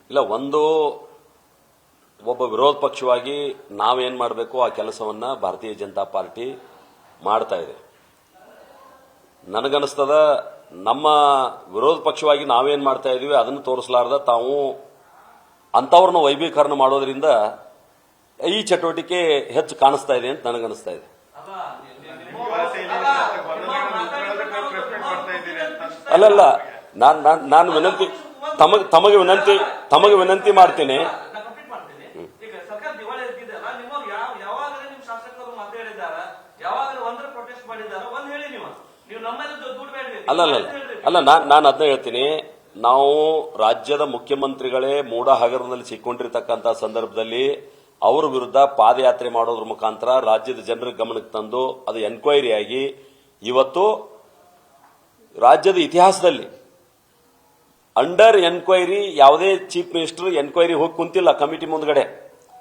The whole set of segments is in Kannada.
ಇಲ್ಲ, ಒಂದು ಒಬ್ಬ ವಿರೋಧ ಪಕ್ಷವಾಗಿ ನಾವೇನ್ ಮಾಡಬೇಕು ಆ ಕೆಲಸವನ್ನ ಭಾರತೀಯ ಜನತಾ ಪಾರ್ಟಿ ಮಾಡ್ತಾ ಇದೆ. ನನಗನ್ನಿಸ್ತದ ನಮ್ಮ ವಿರೋಧ ಪಕ್ಷವಾಗಿ ನಾವೇನ್ ಮಾಡ್ತಾ ಇದೀವಿ ಅದನ್ನು ತೋರಿಸಲಾರ್ದ ತಾವು ಅಂತವ್ರನ್ನ ವೈಭೀಕರಣ ಮಾಡೋದ್ರಿಂದ ಈ ಚಟುವಟಿಕೆ ಹೆಚ್ಚು ಕಾಣಿಸ್ತಾ ಇದೆ ಅಂತ ನನಗನ್ನಿಸ್ತಾ ಇದೆ. ಅಲ್ಲಲ್ಲ, ನಾನು ವಿನಂತಿ ತಮಗೆ ವಿನಂತಿ ಮಾಡ್ತೀನಿ. ಅಲ್ಲ, ನಾನು ಅದನ್ನ ಹೇಳ್ತೀನಿ. ನಾವು ರಾಜ್ಯದ ಮುಖ್ಯಮಂತ್ರಿಗಳೇ ಮೂಡ ಹಗರಣದಲ್ಲಿ ಸಿಕ್ಕೊಂಡಿರ್ತಕ್ಕಂಥ ಸಂದರ್ಭದಲ್ಲಿ ಅವರ ವಿರುದ್ಧ ಪಾದಯಾತ್ರೆ ಮಾಡೋದ್ರ ಮುಖಾಂತರ ರಾಜ್ಯದ ಜನರ ಗಮನಕ್ಕೆ ತಂದು ಅದು ಎನ್ಕ್ವೈರಿ ಆಗಿ ಇವತ್ತು ರಾಜ್ಯದ ಇತಿಹಾಸದಲ್ಲಿ ಅಂಡರ್ ಎನ್ಕ್ವೈರಿ ಯಾವುದೇ ಚೀಫ್ ಮಿನಿಸ್ಟರ್ ಎನ್ಕ್ವೈರಿ ಹೋಗಿ ಕುಂತಿಲ್ಲ. ಕಮಿಟಿ ಮುಂದ್ಗಡೆ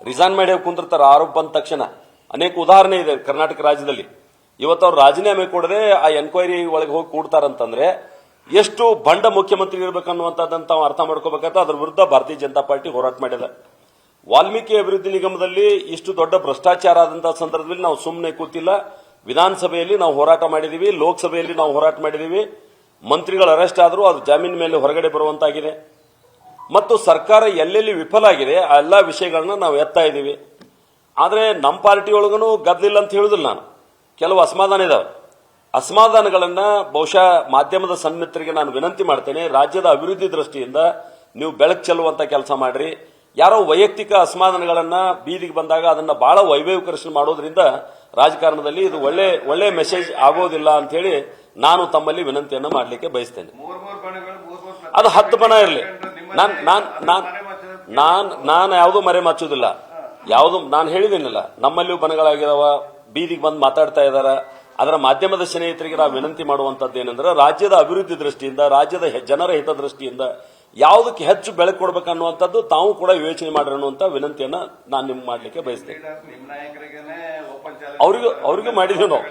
ರಿಸೈನ್ ಮಾಡಿ ಹೋಗಿ ಕುಂತಿರ್ತಾರೆ ಆರೋಪ ಬಂದ ತಕ್ಷಣ. ಅನೇಕ ಉದಾಹರಣೆ ಇದೆ ಕರ್ನಾಟಕ ರಾಜ್ಯದಲ್ಲಿ. ಇವತ್ತು ಅವ್ರು ರಾಜೀನಾಮೆ ಕೊಡದೆ ಆ ಎನ್ಕ್ವೈರಿ ಒಳಗೆ ಹೋಗಿ ಕೂಡ್ತಾರಂತಂದ್ರೆ ಎಷ್ಟು ಬಂಡ ಮುಖ್ಯಮಂತ್ರಿ ಇರಬೇಕನ್ನುವಂಥದ್ದನ್ನು ತಾವು ಅರ್ಥ ಮಾಡ್ಕೋಬೇಕಾದ್ರೆ ಅದ್ರ ವಿರುದ್ಧ ಭಾರತೀಯ ಜನತಾ ಪಾರ್ಟಿ ಹೋರಾಟ ಮಾಡಿದೆ. ವಾಲ್ಮೀಕಿ ಅಭಿವೃದ್ಧಿ ನಿಗಮದಲ್ಲಿ ಇಷ್ಟು ದೊಡ್ಡ ಭ್ರಷ್ಟಾಚಾರ ಆದಂತಹ ಸಂದರ್ಭದಲ್ಲಿ ನಾವು ಸುಮ್ಮನೆ ಕೂತಿಲ್ಲ. ವಿಧಾನಸಭೆಯಲ್ಲಿ ನಾವು ಹೋರಾಟ ಮಾಡಿದೀವಿ, ಲೋಕಸಭೆಯಲ್ಲಿ ನಾವು ಹೋರಾಟ ಮಾಡಿದೀವಿ. ಮಂತ್ರಿಗಳು ಅರೆಸ್ಟ್ ಆದರೂ ಅದು ಜಾಮೀನು ಮೇಲೆ ಹೊರಗಡೆ ಬರುವಂತಾಗಿದೆ. ಮತ್ತು ಸರ್ಕಾರ ಎಲ್ಲೆಲ್ಲಿ ವಿಫಲ ಆಗಿದೆ ಆ ಎಲ್ಲಾ ವಿಷಯಗಳನ್ನ ನಾವು ಎತ್ತಾ ಇದ್ದೀವಿ. ಆದರೆ ನಮ್ಮ ಪಾರ್ಟಿ ಒಳಗೂ ಗದ್ದಲಿಲ್ಲ ಅಂತ ಹೇಳುದಿಲ್ಲ ನಾನು. ಕೆಲವು ಅಸಮಾಧಾನ ಇದಾವೆ. ಅಸಮಾಧಾನಗಳನ್ನ ಬಹುಶಃ ಮಾಧ್ಯಮದ ಸನ್ಮಿತರಿಗೆ ನಾನು ವಿನಂತಿ ಮಾಡ್ತೇನೆ, ರಾಜ್ಯದ ಅಭಿವೃದ್ಧಿ ದೃಷ್ಟಿಯಿಂದ ನೀವು ಬೆಳಕು ಚೆಲ್ಲುವಂತ ಕೆಲಸ ಮಾಡ್ರಿ. ಯಾರೋ ವೈಯಕ್ತಿಕ ಅಸಮಾಧಾನಗಳನ್ನ ಬೀದಿಗೆ ಬಂದಾಗ ಅದನ್ನ ಬಹಳ ವೈಭವೀಕರಣ ಮಾಡೋದ್ರಿಂದ ರಾಜಕಾರಣದಲ್ಲಿ ಇದು ಒಳ್ಳೆ ಮೆಸೇಜ್ ಆಗೋದಿಲ್ಲ ಅಂತ ಹೇಳಿ ನಾನು ತಮ್ಮಲ್ಲಿ ವಿನಂತಿಯನ್ನ ಮಾಡಲಿಕ್ಕೆ ಬಯಸ್ತೇನೆ. ಅದು 10 ಬಣ ಇರಲಿ, ನಾನು ಯಾವುದೂ ಮರೆ ಮಚ್ಚುದಿಲ್ಲ. ಯಾವುದು ನಾನು ಹೇಳಿದ್ದೇನಲ್ಲ, ನಮ್ಮಲ್ಲಿಯೂ ಬಣಗಳಾಗಿದಾವ, ಬೀದಿಗೆ ಬಂದು ಮಾತಾಡ್ತಾ ಇದಾರ. ಅದರ ಮಾಧ್ಯಮದ ಸ್ನೇಹಿತರಿಗೆ ನಾವು ವಿನಂತಿ ಮಾಡುವಂತದ್ದು ಏನಂದ್ರೆ ರಾಜ್ಯದ ಅಭಿವೃದ್ಧಿ ದೃಷ್ಟಿಯಿಂದ, ರಾಜ್ಯದ ಜನರ ಹಿತದೃಷ್ಟಿಯಿಂದ ಯಾವುದಕ್ಕೆ ಹೆಚ್ಚು ಬೆಳಕು ಕೊಡಬೇಕನ್ನುವಂಥದ್ದು ತಾವು ಕೂಡ ಯೋಚನೆ ಮಾಡ್ರಿ ಅನ್ನುವಂತ ವಿನಂತಿಯನ್ನ ನಾನು ನಿಮ್ಗೆ ಮಾಡ್ಲಿಕ್ಕೆ ಬಯಸ್ತೇನೆ. ಅವ್ರಿಗೂ ಮಾಡಿದೀವಿ ನಾವು.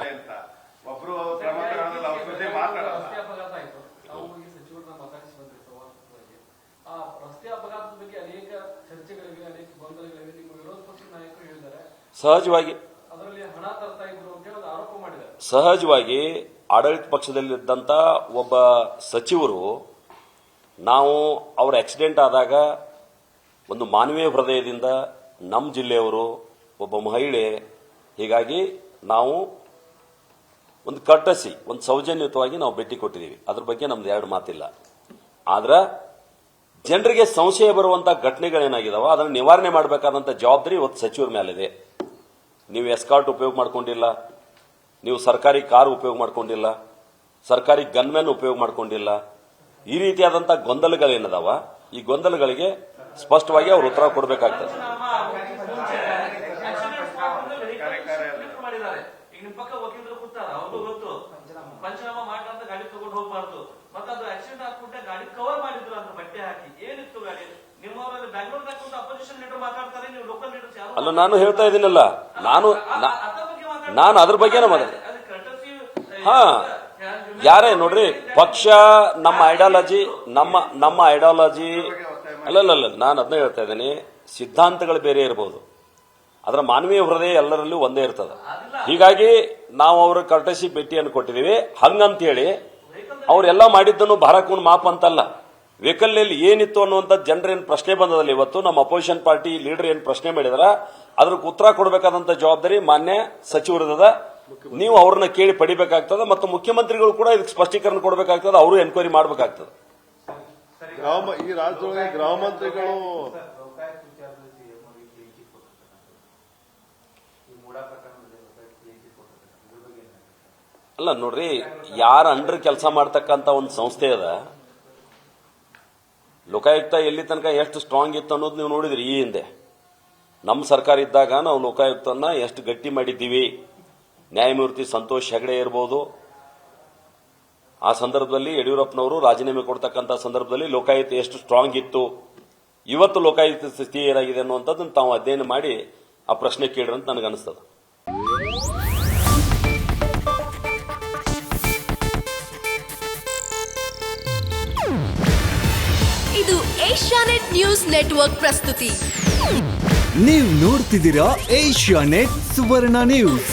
ಸಹಜವಾಗಿ ಆಡಳಿತ ಪಕ್ಷದಲ್ಲಿದ್ದಂತ ಒಬ್ಬ ಸಚಿವರು, ನಾವು ಅವರ ಆಕ್ಸಿಡೆಂಟ್ ಆದಾಗ ಒಂದು ಮಾನವೀಯ ಹೃದಯದಿಂದ ನಮ್ಮ ಜಿಲ್ಲೆಯವರು, ಒಬ್ಬ ಮಹಿಳೆ, ಹೀಗಾಗಿ ನಾವು ಒಂದು ಕರ್ಟಸಿ, ಒಂದು ಸೌಜನ್ಯಯುತವಾಗಿ ನಾವು ಭೇಟಿ ಕೊಟ್ಟಿದ್ದೀವಿ. ಅದ್ರ ಬಗ್ಗೆ ನಮ್ದು ಎರಡು ಮಾತಿಲ್ಲ. ಆದ್ರೆ ಜನರಿಗೆ ಸಂಶಯ ಬರುವಂತ ಘಟನೆಗಳೇನಾಗಿದಾವ ಅದನ್ನು ನಿವಾರಣೆ ಮಾಡಬೇಕಾದಂತ ಜವಾಬ್ದಾರಿ ಇವತ್ತು ಸಚಿವರ ಮೇಲಿದೆ. ನೀವು ಎಸ್ಕಾರ್ಟ್ ಉಪಯೋಗ ಮಾಡ್ಕೊಂಡಿಲ್ಲ, ನೀವು ಸರ್ಕಾರಿ ಕಾರ್ ಉಪಯೋಗ ಮಾಡ್ಕೊಂಡಿಲ್ಲ, ಸರ್ಕಾರಿ ಗನ್ಮೆನ್ ಉಪಯೋಗ ಮಾಡ್ಕೊಂಡಿಲ್ಲ. ಈ ರೀತಿಯಾದಂತ ಗೊಂದಲಗಳೇನದಾವ, ಈ ಗೊಂದಲಗಳಿಗೆ ಸ್ಪಷ್ಟವಾಗಿ ಅವರು ಉತ್ತರ ಕೊಡಬೇಕಾಗ್ತದೆ. ಅಲ್ಲ, ನಾನು ಹೇಳ್ತಾ ಇದ್ದೀನಲ್ಲ, ನಾನು ಅದ್ರ ಬಗ್ಗೆನೇ ಮಾತಾಡ್ತೀನಿ. ಯಾರೇ ನೋಡ್ರಿ, ಪಕ್ಷ ನಮ್ಮ ಐಡಿಯಾಲಜಿ ಅಲ್ಲಲ್ಲ, ನಾನು ಅದನ್ನ ಹೇಳ್ತಾ ಇದ್ದೀನಿ. ಸಿದ್ಧಾಂತಗಳು ಬೇರೆ ಇರಬಹುದು, ಅದರ ಮಾನವೀಯ ಹೃದಯ ಎಲ್ಲರಲ್ಲೂ ಒಂದೇ ಇರ್ತದೆ. ಹೀಗಾಗಿ ನಾವು ಅವರ ಕರ್ಟಸಿ ಭೇಟಿಯನ್ನು ಕೊಟ್ಟಿದ್ದೀವಿ. ಹಂಗಂತ ಹೇಳಿ ಅವರೆಲ್ಲ ಮಾಡಿದ್ದನ್ನು ಭಾರಕೂನ್ ಮಾಪ್ ಅಂತಲ್ಲ. ವೆಹಿಕಲ್ನಲ್ಲಿ ಏನಿತ್ತು ಅನ್ನುವಂಥ ಜನರೇನು ಪ್ರಶ್ನೆ ಬಂದದಲ್ಲಿ ಇವತ್ತು ನಮ್ಮ ಅಪೋಸಿಷನ್ ಪಾರ್ಟಿ ಲೀಡರ್ ಏನು ಪ್ರಶ್ನೆ ಮಾಡಿದಾರ ಅದಕ್ಕೆ ಉತ್ತರ ಕೊಡಬೇಕಾದಂತ ಜವಾಬ್ದಾರಿ ಮಾನ್ಯ ಸಚಿವರದ. ನೀವು ಅವ್ರನ್ನ ಕೇಳಿ ಪಡಿಬೇಕಾಗ್ತದೆ ಮತ್ತು ಮುಖ್ಯಮಂತ್ರಿಗಳು ಕೂಡ ಇದಕ್ಕೆ ಸ್ಪಷ್ಟೀಕರಣ ಕೊಡಬೇಕಾಗ್ತದೆ, ಅವರು ಎನ್ಕ್ವೈರಿ ಮಾಡಬೇಕಾಗ್ತದೆ. ಈ ರಾಜ್ಯದೊಳಗೆ ಗೃಹ ಮಂತ್ರಿಗಳು ಅಲ್ಲ ನೋಡ್ರಿ, ಯಾರ ಅಂಡರ್ ಕೆಲಸ ಮಾಡ್ತಕ್ಕಂತ ಒಂದು ಸಂಸ್ಥೆ ಅದ. ಲೋಕಾಯುಕ್ತ ಎಲ್ಲಿ ತನಕ ಎಷ್ಟು ಸ್ಟ್ರಾಂಗ್ ಇತ್ತು ಅನ್ನೋದು ನೀವು ನೋಡಿದ್ರಿ. ಈ ಹಿಂದೆ ನಮ್ಮ ಸರ್ಕಾರ ಇದ್ದಾಗ ನಾವು ಲೋಕಾಯುಕ್ತನ ಎಷ್ಟು ಗಟ್ಟಿ ಮಾಡಿದ್ದೀವಿ. ನ್ಯಾಯಮೂರ್ತಿ ಸಂತೋಷ್ ಹೆಗಡೆ ಇರಬಹುದು, ಆ ಸಂದರ್ಭದಲ್ಲಿ ಯಡಿಯೂರಪ್ಪನವರು ರಾಜೀನಾಮೆ ಕೊಡ್ತಕ್ಕಂಥ ಸಂದರ್ಭದಲ್ಲಿ ಲೋಕಾಯುಕ್ತ ಎಷ್ಟು ಸ್ಟ್ರಾಂಗ್ ಇತ್ತು. ಇವತ್ತು ಲೋಕಾಯುಕ್ತ ಸ್ಥಿತಿ ಏನಾಗಿದೆ ಅನ್ನುವಂಥದ್ದನ್ನು ತಾವು ಅಧ್ಯಯನ ಮಾಡಿ ಆ ಪ್ರಶ್ನೆ ಕೇಳ್ರಿ ಅಂತ ನನಗನ್ನಿಸ್ತದೆ. ಇದು ಏಷ್ಯಾನೆಟ್ ನ್ಯೂಸ್ ನೆಟ್ವರ್ಕ್ ಪ್ರಸ್ತುತಿ. ನೀವು ನೋಡ್ತಿದ್ದೀರಾ ಏಷ್ಯಾನೆಟ್ ಸುವರ್ಣ ನ್ಯೂಸ್.